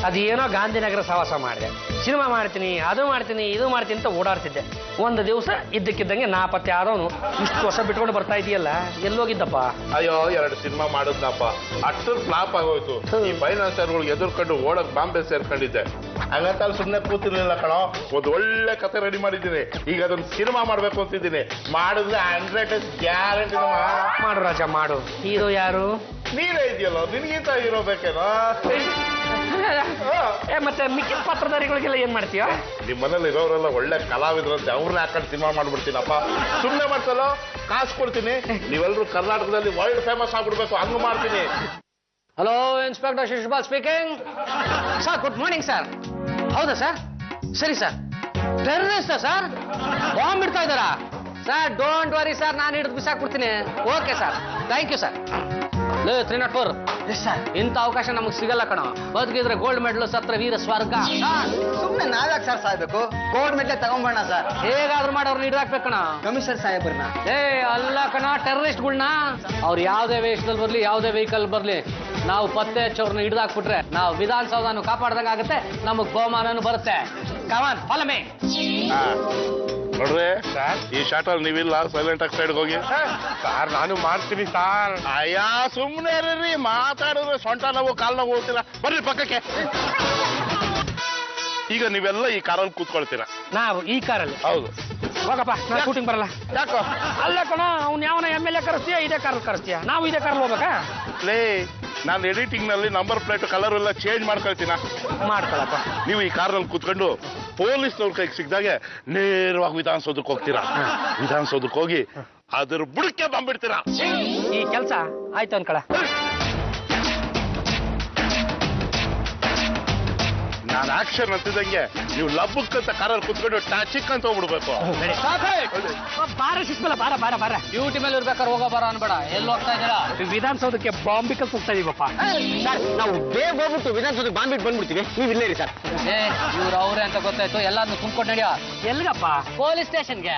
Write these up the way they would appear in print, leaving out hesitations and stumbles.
ಅದೇನೋ ಗಾಂಧಿನಗರ ಸವಾಸ ಮಾಡಿದೆ, ಸಿನಿಮಾ ಮಾಡ್ತೀನಿ, ಅದು ಮಾಡ್ತೀನಿ, ಇದು ಮಾಡ್ತೀನಿ ಅಂತ ಓಡಾಡ್ತಿದ್ದೆ. ಒಂದು ದಿವಸ ಇದ್ದಕ್ಕಿದ್ದಂಗೆ ನಾಪತ್ತೆ ಆದವನು ಇಷ್ಟು ವರ್ಷ ಬಿಟ್ಕೊಂಡು ಬರ್ತಾ ಇದೆಯಲ್ಲ, ಎಲ್ಲೋಗಿದ್ದಪ್ಪ? ಅಯ್ಯೋ 2 ಸಿನಿಮಾ ಮಾಡಿದ್ನಪ್ಪ, ಅಷ್ಟು ಫ್ಲಾಪ್ ಆಗೋಯ್ತು. ಈ ಫೈನಾನ್ಸರ್ಗಳಿಗೆ ಎದುರ್ಕೊಂಡು ಓಡಕ್ ಬಾಂಬೆ ಸೇರ್ಕೊಂಡಿದ್ದೆ. ಹಂಗಂತ ಸುಮ್ಮನೆ ಕೂತಿರ್ಲಿಲ್ಲ ಕಣೋ, ಒಂದು ಒಳ್ಳೆ ಕತೆ ರೆಡಿ ಮಾಡಿದ್ದೀನಿ. ಈಗ ಅದೊಂದು ಸಿನಿಮಾ ಮಾಡ್ಬೇಕು ಅಂತಿದ್ದೀನಿ. ಮಾಡಿದ್ರೆ 100% ಗ್ಯಾರಂಟಿ. ಮಾಡು ರಾಜ ಮಾಡು. ಹೀರೋ ಯಾರು? ನೀನೇ ಇದೆಯಲ್ಲ, ನಿನ್ಗಿಂತ ಹೀರೋ ಬೇಕೇನೋ. ಮತ್ತೆ ಮಿಕ್ಕಿದ ಪಾತ್ರಧಾರಿಗಳಿಗೆಲ್ಲ ಏನ್ ಮಾಡ್ತೀಯ? ನಿಮ್ ಮನೇಲಿ ಇರೋರೆಲ್ಲ ಒಳ್ಳೆ ಕಲಾವಿದ್ರಂತೆ, ಅವ್ರನ್ನ ಹಾಕೊಂಡು ಸಿನಿಮಾ ಮಾಡ್ಬಿಡ್ತೀನಪ್ಪ. ಸುಮ್ಮನೆ ಮಾಡ್ಸಲ್ಲ, ಕಾಸು ಕೊಡ್ತೀನಿ. ನೀವೆಲ್ಲರೂ ಕರ್ನಾಟಕದಲ್ಲಿ ವರ್ಲ್ಡ್ ಫೇಮಸ್ ಆಗ್ಬಿಡ್ಬೇಕು, ಹಂಗ ಮಾಡ್ತೀನಿ. Hello, inspector Shishupal speaking. Sir, good morning sir. ಹೌದಾ ಸರ್? ಸರಿ ಸರ್. ಟೆರರಿಸ್ಟಾ ಸರ್? ಬಾಂಬ್ ಇಡ್ತಾ ಇದ್ದಾರಾ ಸರ್? ಡೋಂಟ್ ವರಿ ಸರ್, ನಾನು ಹಿಡಿದು ಬಿಸಾಕ್ಬಿಡ್ತೀನಿ. Okay sir, thank you sir. 304 ಇಂಥ ಅವಕಾಶ ನಮಗೆ ಸಿಗಲ್ಲ ಕಣ. ಬದುಕಿದ್ರೆ ಗೋಲ್ಡ್ ಮೆಡಲ್, ಸತ್ರ ವೀರ ಸ್ವರ್ಗ. ಸುಮ್ಮನೆ ನಾವ್ಯಾಕೆ ಸರ್ ಸಾಯ್ಬೇಕು? ಗೋಲ್ಡ್ ಮೆಡಲ್ ತಗೊಂಬೋಣ ಸರ್. ಹೇಗಾದ್ರೂ ಮಾಡಿ ಅವ್ರನ್ನ ಹಿಡಿದಾಕ್ಬೇಕು ಕಣ. ಕಮಿಷನರ್ ಸಾಹೇಬ್ರನ್ನ? ಅಲ್ಲ ಕಣ, ಟೆರರಿಸ್ಟ್ಗಳ್ನ. ಅವ್ರು ಯಾವುದೇ ವೇಷದಲ್ಲಿ ಬರ್ಲಿ, ಯಾವುದೇ ವೆಹಿಕಲ್ ಬರ್ಲಿ, ನಾವು ಪತ್ತೆ ಹಚ್ಚೋರ್ನ ಹಿಡಿದಾಕ್ಬಿಟ್ರೆ ನಾವು ವಿಧಾನಸೌಧನ ಕಾಪಾಡ್ದಂಗೆ ಆಗುತ್ತೆ, ನಮಗ್ ಬಹುಮಾನನೂ ಬರುತ್ತೆ. ಕಮಾನ್, ಫಾಲೋ ಮೀ. ನೋಡ್ರಿ ಈ ಶಾರ್ಟಲ್ಲಿ ನೀವಿಲ್ಲ, ಸೈಲೆಂಟ್ ಆಗಿ ಸೈಡ್ಗೆ ಹೋಗಿ. ಸರ್ ನಾನು ಮಾಡ್ತೀನಿ ಸರ್. ಅಯ್ಯ ಸುಮ್ಮನೆ ರೀ, ಮಾತಾಡಿದ್ರೆ ಸೊಂಟ ನೋವು, ಕಾಲು ನೋವು ಹೋಗ್ತೀರಾ. ಬರ್ರಿ ಪಕ್ಕಕ್ಕೆ. ಈಗ ನೀವೆಲ್ಲ ಈ ಕಾರಲ್ಲಿ ಕೂತ್ಕೊಳ್ತೀರಾ? ನಾವು ಈ ಕಾರಲ್ಲಿ? ಹೌದು. ಹೋಗಪ್ಪ, ನಾನು ಶೂಟಿಂಗ್ ಬರಲ್ಲ. ಯಾಕೋ? ಅಲ್ಲ ಕಣ, ಅವ್ನು ಯಾವನ MLA ಕರೆಸ್ತೀಯ, ಇದೇ ಕಾರಲ್ಲಿ ಕರೆಸ್ತೀಯ? ನಾವು ಇದೇ ಕಾರಲ್ಲಿ ಹೋಗ್ಬೇಕಾ? ಲೇ, ನಾನು ಎಡಿಟಿಂಗ್ ನಲ್ಲಿ ನಂಬರ್ ಪ್ಲೇಟ್ ಕಲರ್ ಎಲ್ಲ ಚೇಂಜ್ ಮಾಡ್ಕೊಳ್ತೀನ. ಮಾಡ್ಕೊಳಪ್ಪ. ನೀವು ಈ ಕಾರ್ನಲ್ಲಿ ಕೂತ್ಕೊಂಡು ಪೊಲೀಸ್ನವ್ರ ಕೈಗೆ ಸಿಕ್ಕಿದಾಗೆ ನೇರವಾಗಿ ವಿಧಾನಸೌಧಕ್ಕೆ ಹೋಗ್ತೀರಾ. ವಿಧಾನಸೌಧಕ್ಕೆ ಹೋಗಿ ಅದ್ರ ಬುಡಕ್ಕೆ ಬಂದ್ಬಿಡ್ತೀರಾ. ಈ ಕೆಲಸ ಆಯ್ತು ಅನ್ಕಳ. ನಾನು ಆಕ್ಷನ್ ಅಂತಿದ್ದಂಗೆ ನೀವು ಲಬ್ಬಕ್ಕಂತ ಕಾರಲ್ಲಿ ಕೂತ್ಕೊಂಡು ಟಾಚಿಕ್ ಅಂತ ಹೋಗ್ಬಿಡ್ಬೇಕು. ಬಾರ ಶಿಸ್ಮಲ್ಲ, ಬಾರ ಬಾರ ಬಾರ. ಡ್ಯೂಟಿ ಮೇಲೆ ಇರ್ಬೇಕಾದ್ರೆ ಹೋಗೋ ಬರೋ ಅನ್ಬೇಡ. ಎಲ್ಲಿ ಹೋಗ್ತಾ ಇದ್ದೀರಾ? ವಿಧಾನಸೌಧಕ್ಕೆ ಬಾಂಬಿಕಲ್ ಹೋಗ್ತಾ ಇದೀವಪ್ಪ. ನಾವು ಬೇಗ ಹೋಗ್ಬಿಟ್ಟು ವಿಧಾನಸೌಧಕ್ಕೆ ಬಾಂಬಿಟ್ಟು ಬಂದ್ಬಿಡ್ತೀವಿ, ನೀವು ಇಲ್ಲೇ ಇರಿ ಸರ್. ಇವ್ರು ಅವ್ರೆ ಅಂತ ಗೊತ್ತಾಯ್ತು, ಎಲ್ಲಾದ್ನೂ ತುಂಬ್ಕೊಂಡು ನಡೆಯೋ. ಎಲ್ಗಪ್ಪ? ಪೊಲೀಸ್ ಸ್ಟೇಷನ್ಗೆ.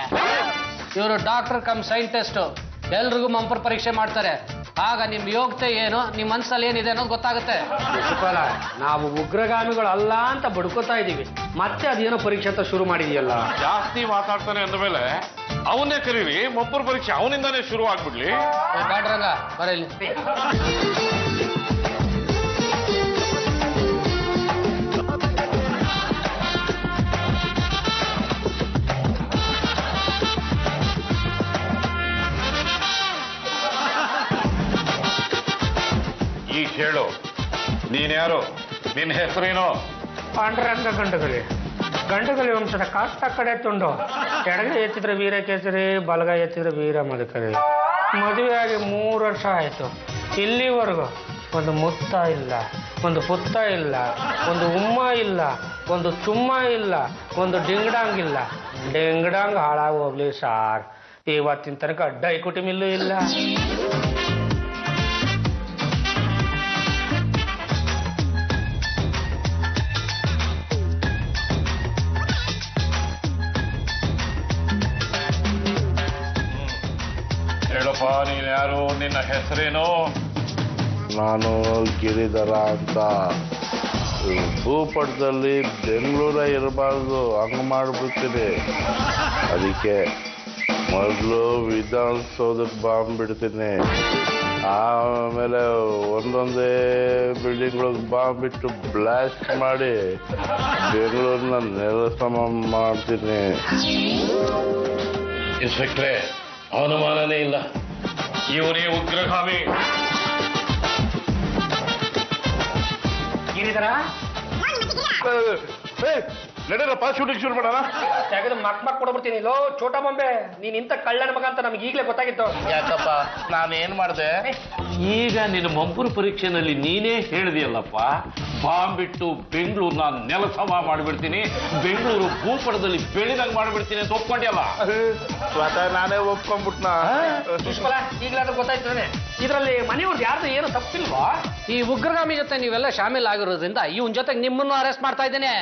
ಇವರು ಡಾಕ್ಟರ್ ಕಮ್ ಸೈಂಟಿಸ್ಟ್, ಎಲ್ರಿಗೂ ಮಂಪರ್ ಪರೀಕ್ಷೆ ಮಾಡ್ತಾರೆ. ಆಗ ನಿಮ್ ಯೋಗ್ಯತೆ ಏನು, ನಿಮ್ ಮನ್ಸಲ್ಲಿ ಏನಿದೆ ಅನ್ನೋದು ಗೊತ್ತಾಗುತ್ತೆ. ನಾವು ಉಗ್ರಗಾಮಿಗಳಲ್ಲ ಅಂತ ಬಡ್ಕೋತಾ ಇದೀವಿ, ಮತ್ತೆ ಅದೇನೋ ಪರೀಕ್ಷೆ ಅಂತ ಶುರು ಮಾಡಿದೀಯಲ್ಲ. ಜಾಸ್ತಿ ಮಾತಾಡ್ತಾನೆ ಅಂದ ಮೇಲೆ ಅವನ್ನೇ ಕರೀರಿ, ಒಬ್ಬರ ಪರೀಕ್ಷೆ ಅವನಿಂದಾನೇ ಶುರು ಆಗ್ಬಿಡ್ಲಿ. ಬ್ಯಾಡ್ರಂಗ ಬರಲಿ. ಈಗ ಹೇಳು, ನೀನ್ಯಾರು? ನಿನ್ನ ಹೆಸರೇನೋ? ಪಾಂಡುರಂಗ ಗಂಡುಗಲಿ. ಗಂಡುಗಲಿ ವಂಶದ ಕಾಷ್ಟ ಕಡೆ ತುಂಡು. ಎಡಗೈ ಎತ್ತಿದ್ರೆ ವೀರ ಕೇಸರಿ, ಬಲಗೈ ಎತ್ತಿದ್ರೆ ವೀರ ಮಧುಕರಿ. ಮದುವೆಯಾಗಿ 3 ವರ್ಷ ಆಯ್ತು. ಇಲ್ಲಿವರೆಗೂ ಒಂದು ಮುತ್ತ ಇಲ್ಲ, ಒಂದು ಪುತ್ತ ಇಲ್ಲ, ಒಂದು ಉಮ್ಮ ಇಲ್ಲ, ಒಂದು ಚುಮ್ಮ ಇಲ್ಲ, ಒಂದು ಡಿಂಗ್ಡಾಂಗ್ ಇಲ್ಲ. ಡಿಂಗ್ಡಾಂಗ್ ಹಾಳಾಗಿ ಹೋಗ್ಲಿ ಸಾರ್. ಇವತ್ತಿನ ತನಕ ಡೈಕುಟಿ ಮಿಲ್ಲು ಇಲ್ಲ. ಹೇಳಪ್ಪ, ನೀನ್ ಯಾರು? ನಿನ್ನ ಹೆಸರೇನು? ನಾನು ಗಿರಿಧರ ಅಂತ. ಭೂಪಟದಲ್ಲಿ ಬೆಂಗಳೂರ ಇರಬಾರ್ದು, ಹಂಗೆ ಮಾಡಿಬಿಡ್ತೀನಿ. ಅದಕ್ಕೆ ಮೊದಲು ವಿಧಾನಸೌಧಕ್ಕೆ ಬಾಂಬ್ ಬಿಡ್ತೀನಿ, ಆಮೇಲೆ ಒಂದೊಂದೇ ಬಿಲ್ಡಿಂಗ್ಗಳಿಗೆ ಬಾಂಬ್ ಬಿಟ್ಟು ಬ್ಲಾಸ್ಟ್ ಮಾಡಿ ಬೆಂಗಳೂರನ್ನ ನೆಲಸಮ ಮಾಡ್ತೀನಿ. ಇನ್ಸ್ಪೆಕ್ಟ್ರೆ, ಅನುಮಾನನೇ ಇಲ್ಲ, ಇವನೇ ಉಗ್ರಗಾಮಿ. ಗಿರಿಧರ, ನಡೀರಪ್ಪ, ಶೂಟಿಂಗ್ ಶುರು ಮಾಡೋಣ. ತೆಗೆದು ಮಕ್ ಕೊಡ್ಬಿಡ್ತೀನಿ. ಲೋ ಚೋಟಾ ಬಾಂಬೆ, ನೀನ್ ಇಂಥ ಕಳ್ಳನ ಮಗ ಅಂತ ನಮ್ಗೆ ಈಗಲೇ ಗೊತ್ತಾಗಿತ್ತು. ಯಾಕಪ್ಪ, ನಾನೇನ್ ಮಾಡಿದೆ? ಈಗ ನಿನ್ನ ಮಂಪುರ ಪರೀಕ್ಷೆನಲ್ಲಿ ನೀನೇ ಹೇಳಿದೆಯಲ್ಲಪ್ಪ, ಬಾಂಬ್ ಬಿಟ್ಟು ಬೆಂಗಳೂರನ್ನ ನೆಲಸಮ ಮಾಡಿಬಿಡ್ತೀನಿ, ಬೆಂಗಳೂರು ಭೂಪಟದಲ್ಲಿ ಬೆಳೆದಂಗೆ ಮಾಡಿಬಿಡ್ತೀನಿ ಅಂತ ಒಪ್ಕೊಂಡ್ಯಲ್ಲ. ಸ್ವತಃ ನಾನೇ ಒಪ್ಕೊಂಡ್ಬಿಟ್ನ. ಪುಷ್ಪಲ, ಈಗಲಾದ್ರೂ ಗೊತ್ತಾಯ್ತಾನೆ. ಇದರಲ್ಲಿ ಮನೆಯವ್ರದ್ದು ಯಾರ್ದು ಏನು ತಪ್ಪಿಲ್ವಾ? ಈ ಉಗ್ರಗಾಮಿ ಜೊತೆ ನೀವೆಲ್ಲ ಶಾಮೀಲ್ ಆಗಿರೋದ್ರಿಂದ ಇವನ್ ಜೊತೆಗೆ ನಿಮ್ಮನ್ನು ಅರೆಸ್ಟ್ ಮಾಡ್ತಾ ಇದ್ದೇನೆ.